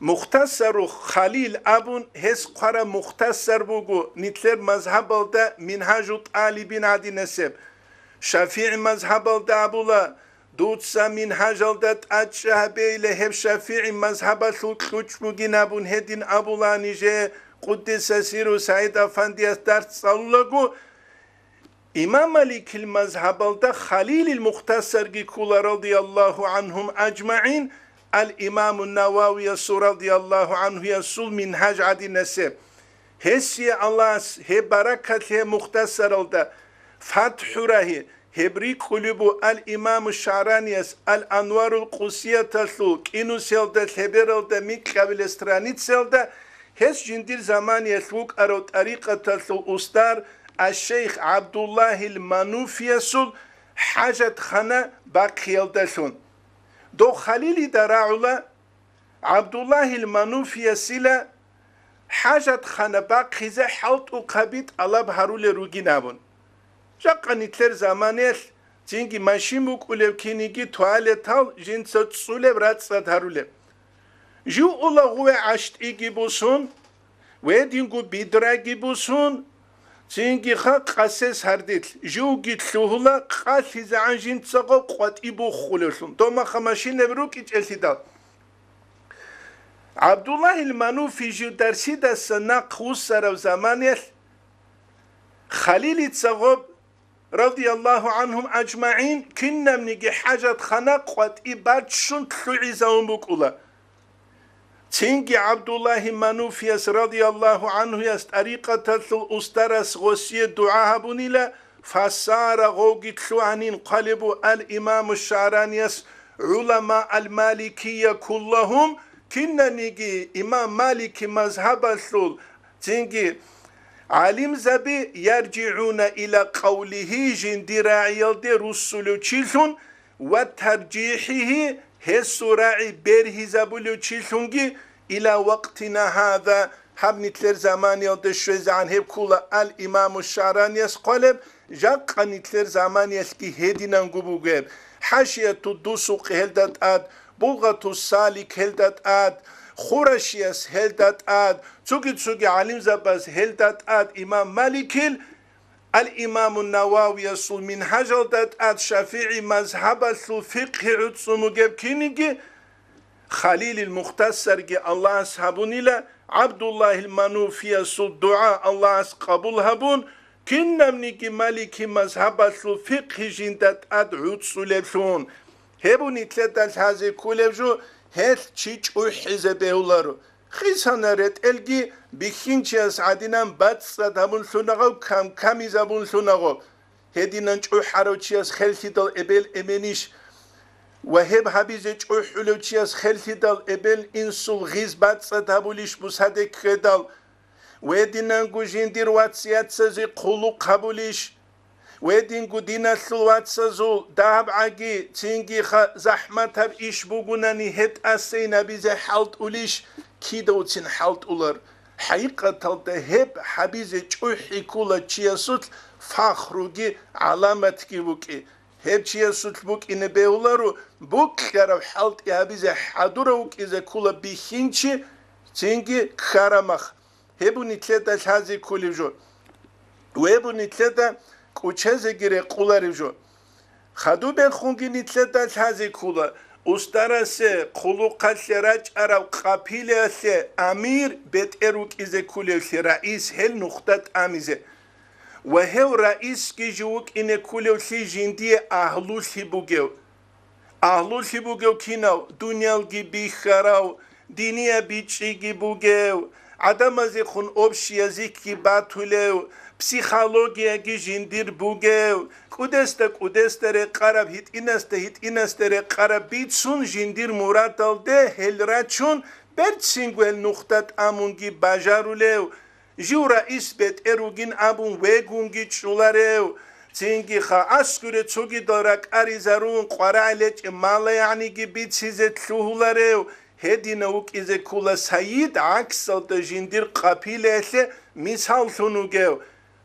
مختصر خليل أبون هس قرا مختصر بوجو نتلر مذهب الدا منهاج الطالبين عدي نسب شافعي مذهب الدا أبولا دوتسا منهاج الدا أتشهبي لهب شافعي مذهب الخلوش بوجين أبون هدين أبولا نيجي قدس سيرو سعيد أفندي أستارت صلوغو إمام مالك المذهب الدا خليل المختصر كولا رضي الله عنهم أجمعين الإمام النووي رضي الله عنه يسول منهاج عدي نسب هسي الله هي بركة هي مختصر الدا فتح راهي هبري قلوبو الإمام الشعراني الأنوار القوسية تسول كينو سيلدا هبر الدا ميك قبل استرانيت سيلدا هس جندير زمان يسوق أرو طريقة تسول أستار الشيخ عبد الله المنوفي يسول حاجة خنا باقي الدسون دو خليل دراعولا عبد الله المنوفي يسيلا حاجة خنباق خيزة حلط وقبيت الله بهارول روغي نابون جاقا نتلر زمانيل جنگي ماشيموك ولو كينيجي تواليتال جنسة تصولي براتسات هارولي جو اولا غوه عشت ايجي بوسون ويدينگو بيدراغي بوسون جنگي خا قاسس هرديت جو گيتلوهلا قاسي زعان جنسة غو قوات ايبو خولوشون دوما خماشين نبروك ايج السيدال عبد الله المنوفي جو درسي دا سناق وسر وزمانيل خليل تصغب رضي الله عنهم أجمعين كنا منيجي حاجة خناق قوات ايباد شون تلوعي زومبوك اولا تنجي عبد الله المنوفي رضي الله عنه يست طريقة الأسترس غسية دعاها بنيلا فصار غوغي تلوعنين قلبوا الإمام الشعراني علماء المالكية كلهم كنا نيجي إمام مالكي مذهب الثول تنجي علم زبي يرجعون إلى قوله جندراعي يلدي رسولو تشيلون وترجيحه هسراعي بيره زبولو تشيلونجي إلى وقتنا هذا هم نتلر زمان يلدي شوز عن هب كولا الإمام الشعراني قلب جاق نتلر زمان يسكي هدينا نقبوغيب حاشية الدوسوق هلدت آد بلغة السالك هلدت آد خورشيس هلدت آد تسوغي علم زباز هلدت آد إمام مالكيل الإمام النووي يصل من هجلدت آد شافعي مذهب الفقه عدسو مجيب كينيجي خليل المختصر جي الله أصحابوني لا عبد الله المنوفي يصل دعاء الله قبول هبون كنا منيجي مالكي مذهب الفقه جندت آد عدسو لبشون هبوني تلتاز هذه كولبجو هل چيچ او حزبه اولارو خيسانا رت الگي بخينچياس عدينان باتساد همون سوناغو كم زبون سوناغو هدينان چو حروچياس خلسي دل ابل امنيش وهب حبيزة جوحلو تشياس خلتي دال ابل انسول غيز باتسا تابوليش بوسادك خدال ويدينانغو جندير واتسيات سازي قلو قبوليش ويدينغو دينا سلواتسازو داب عاقي تنجي زحمت هب إيش بوغوناني هت أسينا بيزي حالت أوليش كيدو تن حالت أولر حقيقة تلت هب حبيزي جوحي كولا تشياسوت فاخروغي علامتكي بوكي هب تشياسوت بوك إن بيولارو بوك خراب حالت يابيزي حدوروك إذا كولا بيخينشي تنجي خرامخ هبو نتلتا شازي كولي جو وهبو نتلتا كوچهزه گیره قولاری جو خدو به خونگی نیتلتا چهزی کولا استرسه قولو قشرج ارو قپیله سه امیر بیت اروک ایزه کوله سه رئیس هل نختت امیزه و هل رئیس کی جوک اینه کوله سه جندی اهلوسی بوگو کیناو دنیالگی بیخراو دینیا بیچیگی بوگو عدم از خون obşiyazik ki batuleu psixologiya ki jindir bugeu kudestere qarab hit inastere qarab bitsun jindir murat alde helrachun bertsingwel nuqtat amungi bajaruleu jura isbet erugin abun wegungi chulareu Tingi kha askure tsugi dorak arizarun qaraleç mala yani gibi size tluhulareu Hedinavuk ize kula sayid aksalda jindir kapilese misal sunugev.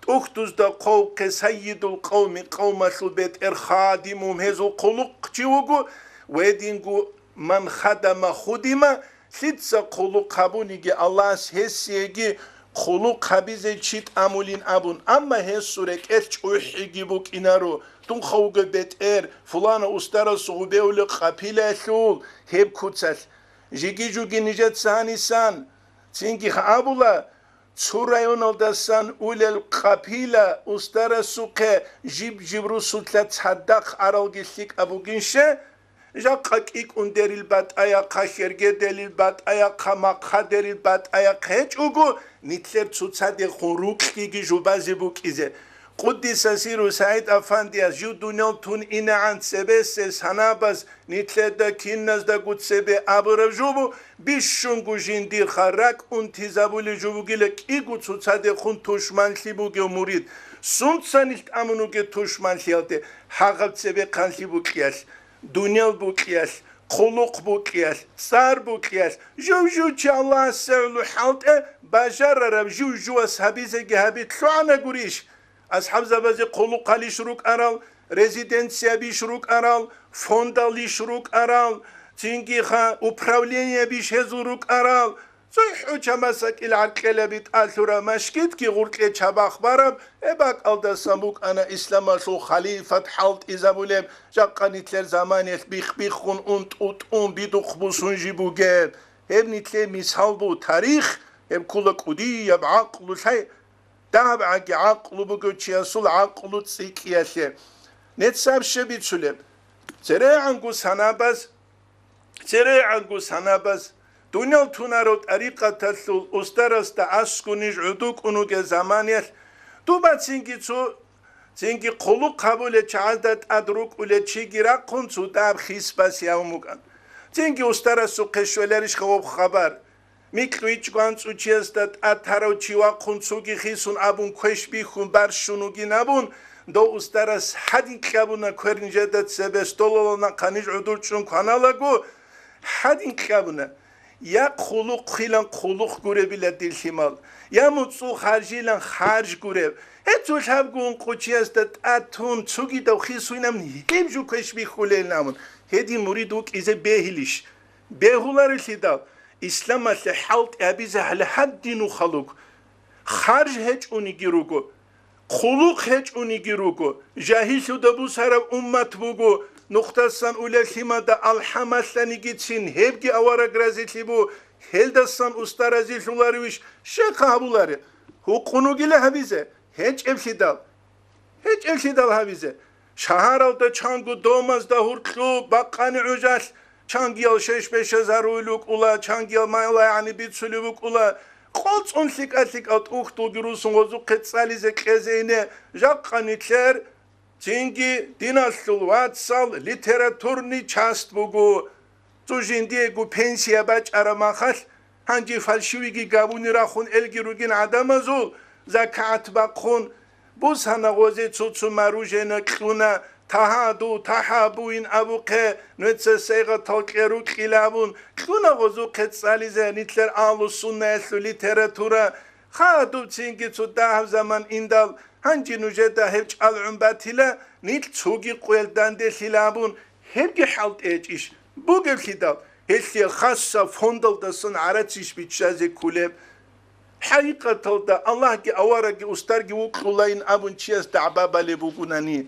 Uhtuzda kovke sayyidul kavmi kavmasul bet khadimum hezul kuluk çivugu wedingu man khadama hudima sitsa kuluk kabunigi Allah hessiyegi kuluk kabize çit amulin abun ama hessurek elç uhigi buk inaru tun kavga bet fulana ustara suğubevli kapilesul hep kutsal Jigijugi nijet sanisan, çünkü abula çurayon oldasan ulel kapila ustara suke jibru sutla tsaddak aralgislik abuginşe jakak ik underil bat aya kaşerge delil bat aya kamakha delil bat aya keç ugu nitler tsutsade khuruk ki jubazi buk ize Kuddis asiru Said Afandi az judunol tun ina an sebese sanabas nitleda kinnazda gutsebe abrajubu bishungu jindir kharak untizabuli jubugilek igu tsutsade khun tushmanlibu ge murid suntsa nicht amunuge tushmanlialte hagatsebe kanlibu qiyas dunyal bu qiyas khuluq bu qiyas sar bu qiyas juju Allah sevlu halte bajarra juju ashabize gehabit luana gurish Ashab zabazi qulu qali shuruk aral, rezidensiya bi shuruk aral, fondali shuruk aral, tingi kha upravleniya bi shezuruk aral. Soy chamasak il alqela bit alura mashkit ki gurqe chabakh barab ebak alda samuk ana islama su khalifat halt izabulem jaqanitler zamanet bikhun und bidukh busun jibuge heb nitle mishal bu tarikh heb kula qudi yab aqlu shay دعب عقل عقل بقول يسول عقل تسيكياشه نتساب شبي تسلم ترى عنقو سنابز دنيا تونارو طريقة تسول أسترس تأسكنيج عدوك أنوك زمانيش دوبا تنجي قلوق قبول چعادت أدروك ولا چيگيرا قنصو داب خيس بس يوموكان تنجي أسترس قشولرش خواب خبر Mikluiç guanç uçestat ataro çiva kunsugi khisun abun kweşbi khun barşunugi nabun do ustaras hadin kabuna kwerinjedat sebestolona kanij udurçun kanalagu hadin kabuna ya khuluq khilan khuluq gurebile dilhimal ya mutsu kharjilan kharj gurev etul habgun quchestat atun tsugi do khisuinam hemju kweşbi khulel namun hedi muriduk ize behilish behular ilhidav İslam asle halt abize hal haddinu khaluk kharj hiç unigirugo khuluq hiç unigirugo jahil şuda bu sara ummat bugu noktasan ulehimada alhamaslani gitsin hepki avara grazitli bu heldasan ustarazi şularıviş şekabuları hukunu gile habize hiç evşidal habize şaharalda çangu domazda hurtlu bakkani ucas Çangiyal 5,000 uyluk ula, çangiyal mayla yani bir sülübük ula. Kolç onlik atlik at uhtu girusun ozu ketsalize kezeyne. Jakkanitler цинги динаслул ватсал литературный част бугу цужиндиегу пенсия бач арамахал ханжи фальшивиги габунирахун элгиругин адамазул закат бакхун бусана гозе цуцу маружена клуна تهادو تحابوين أبوك نتسيغة تلقيرو خلابون كنا غزو قد ساليزة نتلر آلو سنة لتراتورا خادو تسينكي تداهب زمان اندال هنجي نجده هبج العنباتيلا نتل تسوغي قويل دانده خلابون هبجي حالت ايش بوغل خدال هلسي خاصة فوندل دسن عراتيش بيتشازي كوليب حقيقة تلدا الله كي أوارا كي أستار وقلولين أبون تشيز دعبابا لبوغوناني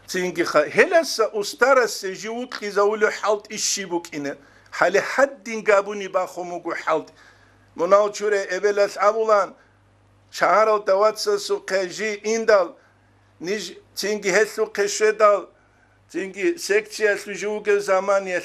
تينجي هلسا أستارس جيوك إزاولو حالت إشيبوك إنه حالي حدين قابوني باخوموكو حالت مناو چوره إبلاس أبولان شهر الدواتسا سوقجي إندال نيج تينجي هسو قشدال تينجي سكتيا سجوك زمانيش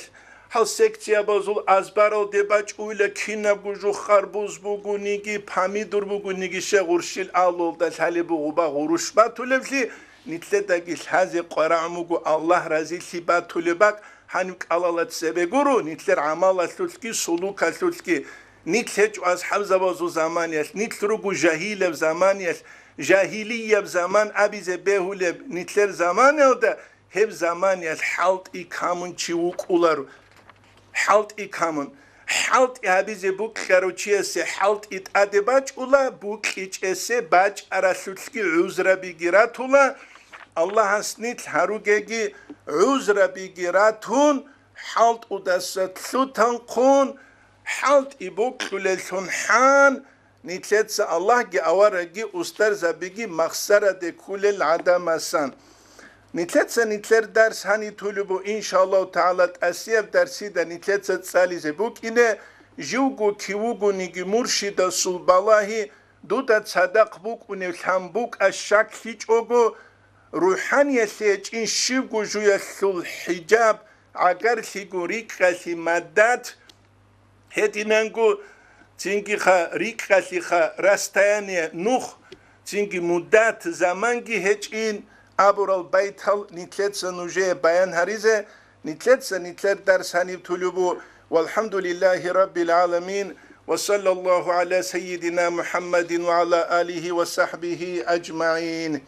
هل سكتيا بازول أزبارل دباچ أولا كينا بوجو خربوز بوغو نيجي پاميدور بوغو نيجي شغورشيل آلول دال حالي بوغو با غروش با تولفلي نتلداگی هزی قرآموگو الله رازی سیبات طلبک هنوک علالت سبگورو نتلر عمالت لطکی سلوک لطکی نتلج از حفظ بازو زمانیش نتلرگو جاهیل زمانیش جاهیلیه زمان ابیز بهول نتلر زمانیل ده هب زمانیش حالت ای کامون چیوک اولارو حالت ای کامون حالت ابیز بوک خروچیه سه حالت ایت ادباج اولا بوک ایچ سه باج ارسلکی عذر بگیرت اولا الله هستنیت هروگی عذر بگیرتون حالت ودست سوتن کن حالت ایبوک خلصون حان نیتلت الله گی آوارگی استر زبیگی مخسرد کل العدم اسن نیتلر درس هنی طلبو انشالله تعالی اسیف درسی ده نیتلت سالیزه بوک اینه جوگو کیوگو نیگی مرشد سلبالهی دودا صدق بوک و نفهم بوک اشک هیچ اوگو روحانی سیچ این شیوگو جوی سل حجاب اگر سیگو ریک خسی مدد هدیننگو چینگی خا ریک خسی خا رستایانی نوخ چینگی مدت زمانگی هیچ این ابرال بیتال نیتلت نوجه بیان هریزه نیتلر درس هنیب طلبو والحمد لله رب العالمين وصلى الله على سيدنا محمد وعلى آله وصحبه أجمعين